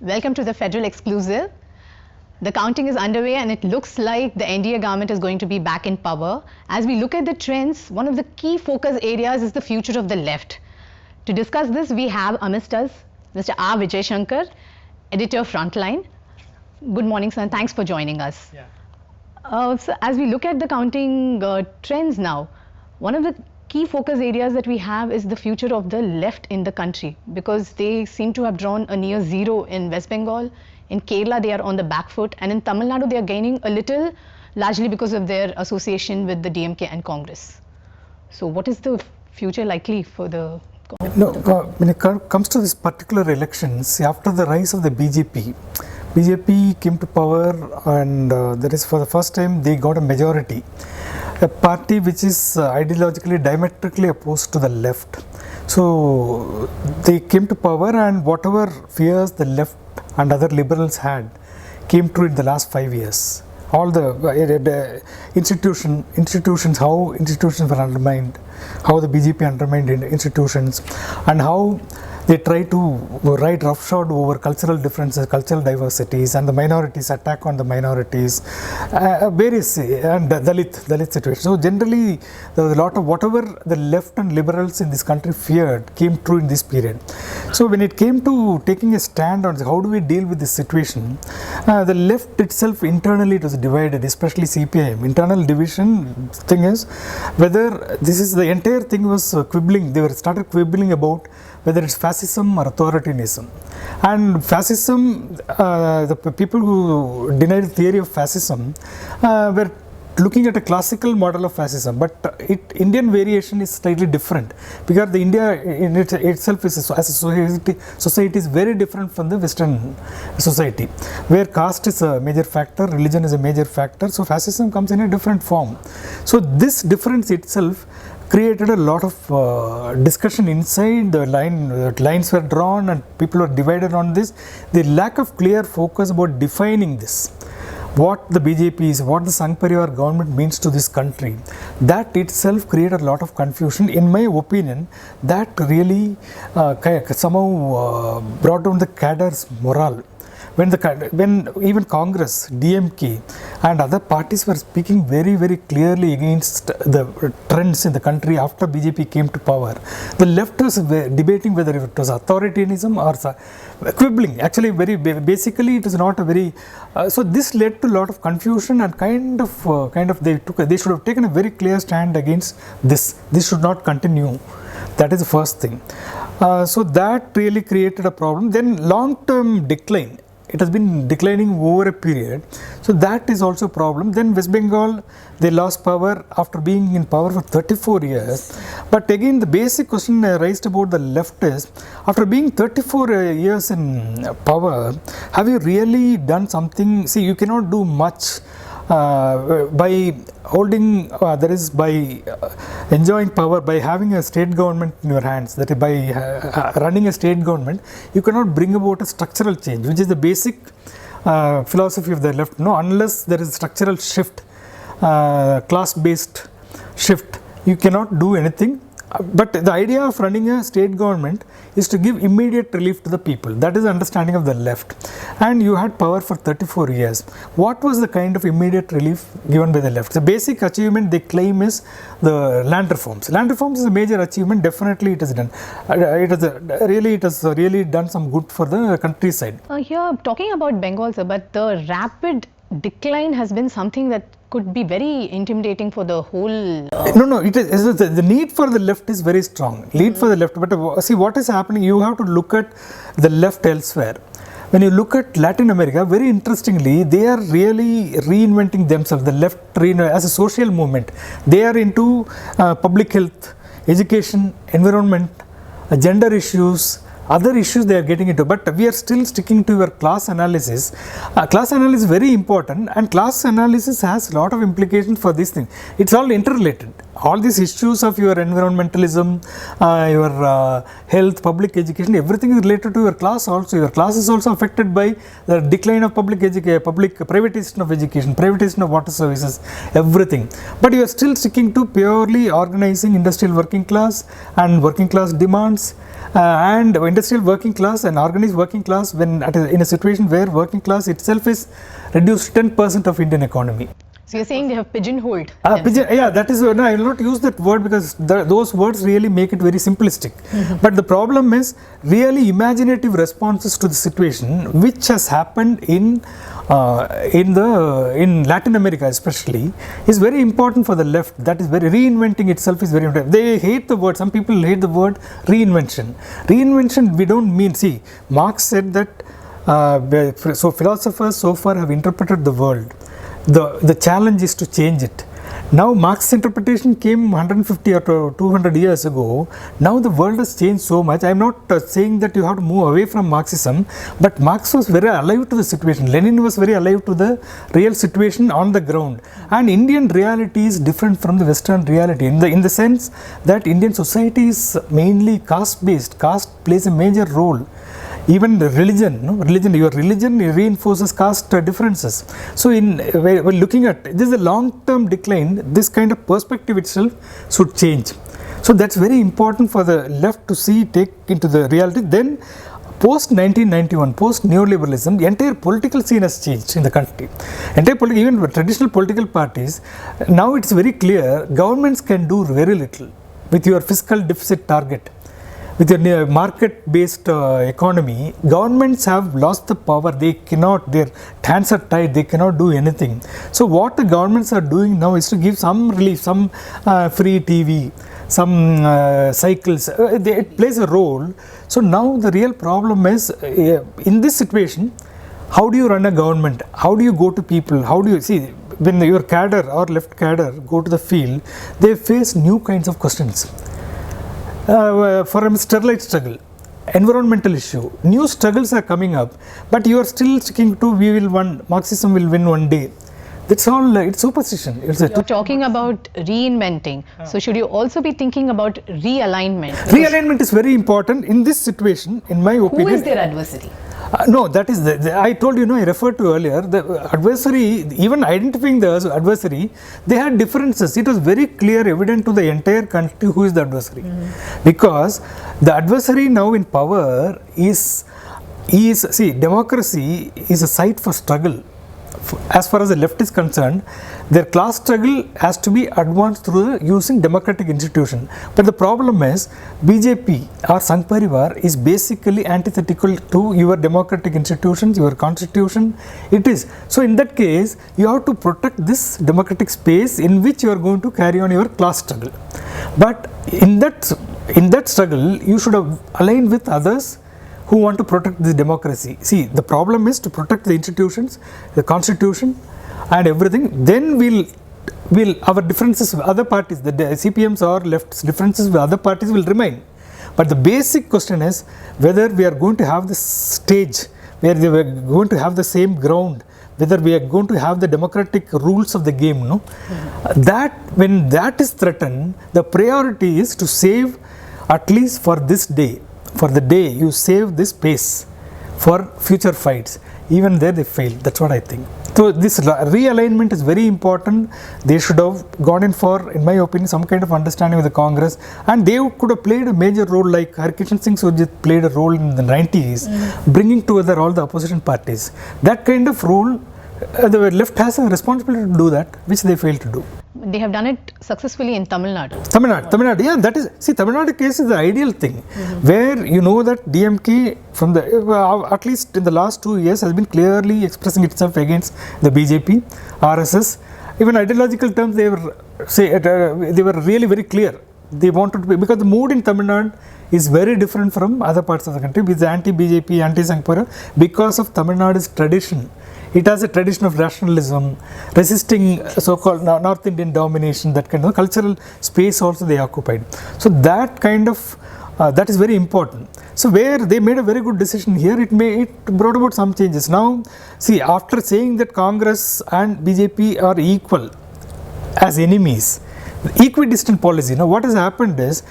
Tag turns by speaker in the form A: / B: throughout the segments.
A: Welcome to the Federal Exclusive. The counting is underway and it looks like the NDA government is going to be back in power. As we look at the trends, one of the key focus areas is the future of the left. To discuss this, we have amidst us Mr. R. Vijay Shankar, editor Frontline. Good morning, sir, and thanks for joining us. So as we look at the counting trends now, one of the key focus areas that we have is the future of the left in the country, because they seem to have drawn a near zero in West Bengal. In Kerala, they are on the back foot, and in Tamil Nadu, they are gaining a little, largely because of their association with the DMK and Congress. So what is the future likely for the
B: when it comes to this particular elections, after the rise of the BJP came to power, and that is for the first time they got a majority. A party which is ideologically diametrically opposed to the left. So they came to power, and whatever fears the left and other liberals had came true in the last 5 years. All the institutions, how institutions were undermined, how the BJP undermined institutions, and how they try to ride roughshod over cultural differences, cultural diversities, and the minorities, attack on the minorities, various, and Dalit situation. So generally, there was a lot of whatever the left and liberals in this country feared came true in this period. So when it came to taking a stand on how do we deal with this situation, the left itself internally it was divided, especially CPIM. Internal division thing is whether this is the entire thing was quibbling. They started quibbling about whether it's fascism or authoritarianism. And fascism, the people who denied the theory of fascism were looking at a classical model of fascism, but Indian variation is slightly different, because the India in itself is as a society is very different from the Western society, where caste is a major factor, religion is a major factor, so fascism comes in a different form. So this difference itself created a lot of discussion inside. The lines were drawn and people were divided on this. The lack of clear focus about defining this, what the BJP is, what the Sangh Parivar government means to this country, that itself created a lot of confusion. In my opinion, that really somehow brought down the cadre's morale. When even Congress, DMK and other parties were speaking very, very clearly against the trends in the country after BJP came to power, the left was debating whether it was authoritarianism or quibbling. Actually, very basically, it is not a very. So this led to a lot of confusion, and kind of they should have taken a very clear stand against this. This should not continue. That is the first thing. So that really created a problem. Then long-term decline. It has been declining over a period, so that is also a problem. Then West Bengal, they lost power after being in power for 34 years. But again, the basic question raised about the left is, after being 34 years in power, have you really done something? See, you cannot do much by holding, by enjoying power, by having a state government in your hands, that is by running a state government, you cannot bring about a structural change, which is the basic philosophy of the left. No, unless there is a structural shift, class-based shift, you cannot do anything. But the idea of running a state government is to give immediate relief to the people. That is the understanding of the left. And you had power for 34 years. What was the kind of immediate relief given by the left? The basic achievement they claim is the land reforms. Land reforms is a major achievement. Definitely it is done. It has really done some good for the countryside.
A: Here, talking about Bengal, sir, but the rapid decline has been something that could be very intimidating for the whole.
B: No, it is the need for the left is very strong. Need for the left, but see what is happening. You have to look at the left elsewhere. When you look at Latin America, very interestingly, they are really reinventing themselves. The left as a social movement. They are into public health, education, environment, gender issues. Other issues they are getting into, but we are still sticking to your class analysis. Class analysis is very important, and class analysis has a lot of implications for this thing. It's all interrelated. all these issues of your environmentalism, your health, public education, everything is related to your class also. Your class is also affected by the decline of public privatization of education, privatization of water services, everything. But you are still sticking to purely organizing industrial working class and working class demands. And industrial working class and organized working class, when in a situation where working class itself is reduced 10% of Indian economy.
A: So you're saying they have pigeonholed?
B: Yeah, that is, no, I will not use that word because those words really make it very simplistic. But the problem is really imaginative responses to the situation, which has happened in Latin America especially, is very important for the left. That is very, reinventing itself is very important. They hate the word, some people hate the word reinvention. Reinvention, we don't mean, see, Marx said that, so philosophers so far have interpreted the world. The challenge is to change it. Now Marx's interpretation came 150 or 200 years ago. Now the world has changed so much. I am not saying that you have to move away from Marxism, but Marx was very alive to the situation. Lenin was very alive to the real situation on the ground. And Indian reality is different from the Western reality in the sense that Indian society is mainly caste based. Caste plays a major role. Even the religion, your religion reinforces caste differences. So we're looking at this is a long-term decline. This kind of perspective itself should change. So that's very important for the left to take into the reality. Then post 1991, post neoliberalism, the entire political scene has changed in the country. Even traditional political parties, now it's very clear governments can do very little with your fiscal deficit target. With your market-based economy, governments have lost the power. They cannot, their hands are tied, they cannot do anything. So what the governments are doing now is to give some relief, some free TV, some cycles. It plays a role. So now the real problem is, in this situation, how do you run a government? How do you go to people? How do you see, when your cadre or left cadre go to the field, they face new kinds of questions. For a Sterlite struggle, environmental issue, new struggles are coming up, but you are still sticking to Marxism will win one day. That's all, it's superstition.
A: You're talking about reinventing. So should you also be thinking about realignment?
B: Realignment is very important in this situation, in my opinion.
A: Who is their adversary?
B: No, that is, I told you, I referred to earlier, the adversary, even identifying the adversary, they had differences. It was very clear, evident to the entire country who is the adversary. Because the adversary now in power is, see, democracy is a site for struggle. As far as the left is concerned, their class struggle has to be advanced through using democratic institution. But the problem is, BJP or Sangh Parivar is basically antithetical to your democratic institutions, your constitution. It is. So in that case, you have to protect this democratic space in which you are going to carry on your class struggle. But in that struggle, you should have aligned with others who want to protect the democracy. See, the problem is to protect the institutions, the constitution and everything. Then our differences with other parties, the CPMs or left's differences with other parties will remain. But the basic question is whether we are going to have the stage, where they were going to have the same ground, whether we are going to have the democratic rules of the game. No? That, when that is threatened, the priority is to save, at least for this day, for the day you save this space for future fights. Even there they failed. That's what I think. So this realignment is very important. They should have gone in for, in my opinion, some kind of understanding with the Congress, and they could have played a major role, like Harkishan Singh Surjit played a role in the 90s, bringing together all the opposition parties. That kind of role, the left has a responsibility to do that, which they failed to do.
A: They have done it successfully in Tamil Nadu.
B: Tamil Nadu, yeah, that is, see, Tamil Nadu case is the ideal thing, where you know that DMK from the, at least in the last 2 years, has been clearly expressing itself against the BJP, RSS. Even ideological terms, they were really very clear. They wanted to be, because the mood in Tamil Nadu is very different from other parts of the country, with anti-BJP, anti-Sangh Parivar, because of Tamil Nadu's tradition. It has a tradition of rationalism, resisting so-called North Indian domination, that kind of cultural space also they occupied. So that kind of, that is very important. So where they made a very good decision here, it brought about some changes. Now, see, after saying that Congress and BJP are equal as enemies, equidistant policy. Now what has happened is,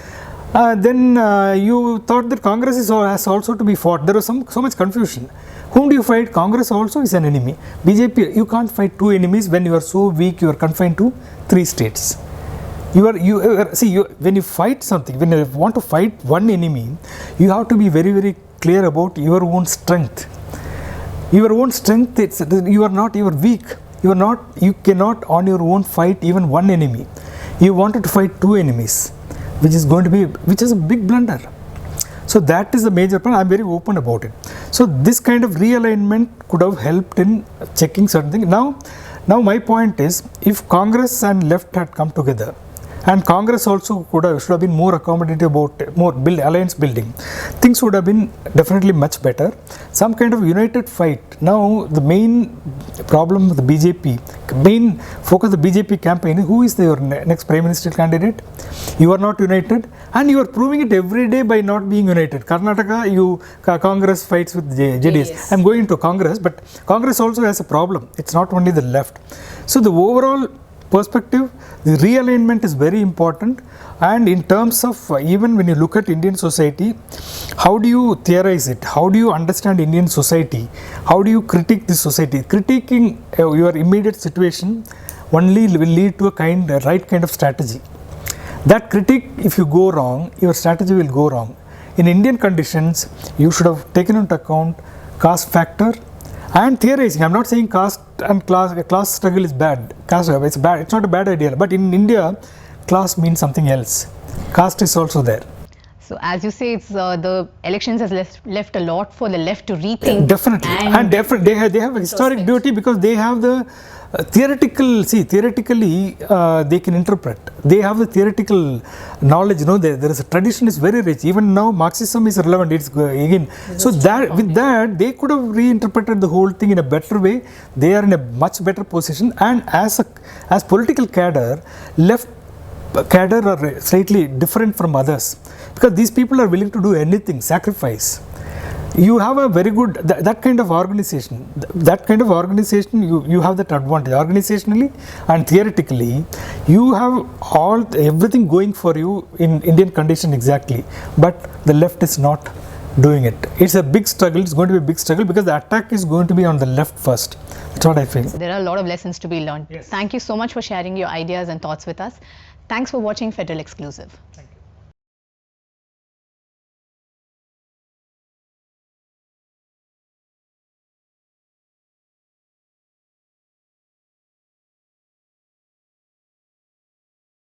B: then you thought that Congress has also to be fought. There was so much confusion. Whom do you fight? Congress also is an enemy. BJP, you can't fight two enemies when you are so weak, you are confined to 3 states. When you fight something, when you want to fight one enemy, you have to be very, very clear about your own strength. Your own strength, you are weak. You cannot on your own fight even one enemy. You wanted to fight 2 enemies, which is a big blunder. So that is the major point. I am very open about it. So this kind of realignment could have helped in checking certain things. Now my point is, if Congress and left had come together, and Congress also should have been more accommodative about alliance building, things would have been definitely much better. Some kind of united fight. Now the main problem with the BJP, main focus of the BJP campaign, who is your next Prime Minister candidate? You are not united, and you are proving it every day by not being united. Karnataka, Congress fights with JDS. I am going to Congress, but Congress also has a problem. It's not only the left. So the overall perspective, the realignment is very important. And in terms of even when you look at Indian society, how do you theorize it? How do you understand Indian society? How do you critique this society? Critiquing your immediate situation only will lead to a right kind of strategy. That critique, if you go wrong, your strategy will go wrong. In Indian conditions, you should have taken into account caste factor and theorizing. I am not saying caste and class struggle is bad. It's bad. It's not a bad idea. But in India, class means something else. Caste is also there.
A: So as you say, it's the elections has left a lot for the left to rethink.
B: Definitely, and definitely they have a historic duty, because they have the theoretically they can interpret. They have the theoretical knowledge. There is a tradition is very rich. Even now, Marxism is relevant. It's again. So that with that, they could have reinterpreted the whole thing in a better way. They are in a much better position, and as political cadre, left cadre are slightly different from others, because these people are willing to do anything, sacrifice. You have a very good that kind of organization. You have that advantage organizationally and theoretically. You have everything going for you in Indian condition exactly, but the left is not doing it. It's a big struggle. It's going to be a big struggle, because the attack is going to be on the left first. That's what I feel.
A: There are a lot of lessons to be learned.
B: Yes.
A: Thank you so much for sharing your ideas and thoughts with us. Thanks for watching Federal Exclusive.